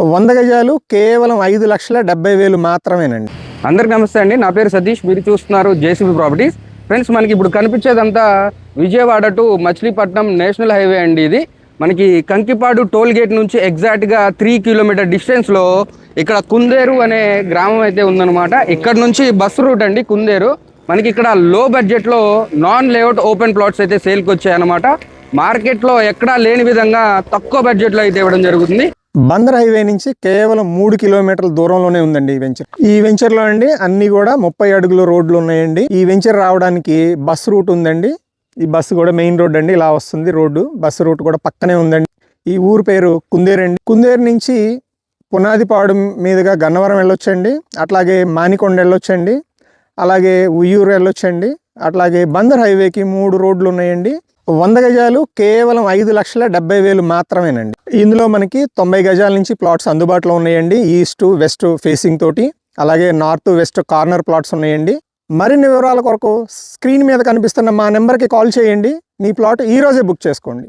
100 గజాలు కేవలం 5,70,000 మాత్రమేనండి. అందరికి నమస్తే అండి. నా పేరు సతీష్. మీరు చూస్తున్నారు జేసీబీ ప్రాపర్టీస్. ఫ్రెండ్స్, మనకి ఇప్పుడు కనిపించేదంతా Vijayawada to Machilipatnam national highway అండి. ఇది మనకి కంకిపాడు టోల్ గేట్ నుంచి ఎగ్జాక్ట్గా 3 కిలోమీటర్ డిస్టెన్స్లో ఇక్కడ కుందేరు అనే గ్రామం అయితే ఉందన్నమాట. ఇక్కడ నుంచి బస్సు రూట్ అండి కుందేరు. మనకి ఇక్కడ లో బడ్జెట్లో నాన్ లేఅవుట్ ఓపెన్ ప్లాట్స్ అయితే సేల్కి వచ్చాయన్నమాట. మార్కెట్లో ఎక్కడా లేని విధంగా తక్కువ బడ్జెట్లో అయితే ఇవ్వడం జరుగుతుంది. బందర్ హైవే నుంచి కేవలం 3 కిలోమీటర్ల దూరంలోనే ఉందండి ఈ వెంచర్లో అండి అన్ని కూడా 30 అడుగుల రోడ్లు ఉన్నాయండి. ఈ వెంచర్ రావడానికి బస్ రూట్ ఉందండి. ఈ బస్సు కూడా మెయిన్ రోడ్ అండి, ఇలా వస్తుంది రోడ్డు. బస్సు రూట్ కూడా పక్కనే ఉందండి. ఈ ఊరు పేరు కుందేరు అండి. కుందేరు నుంచి పునాదిపాడు మీదుగా గన్నవరం వెళ్ళొచ్చండి, అట్లాగే మానికొండ వెళ్ళొచ్చండి, అలాగే ఉయ్యూరు వెళ్ళొచ్చండి, అట్లాగే బందర్ హైవేకి 3 రోడ్లు ఉన్నాయండి. 100 గజాలు కేవలం 5,70,000 మాత్రమేనండి. ఇందులో మనకి 90 గజాల నుంచి ప్లాట్స్ అందుబాటులో ఉన్నాయండి. ఈస్ట్ వెస్ట్ ఫేసింగ్ తోటి, అలాగే నార్త్ వెస్ట్ కార్నర్ ప్లాట్స్ ఉన్నాయండి. మరిన్ని వివరాల కొరకు స్క్రీన్ మీద కనిపిస్తున్న మా నెంబర్కి కాల్ చేయండి. మీ ప్లాట్ ఈ రోజే బుక్ చేసుకోండి.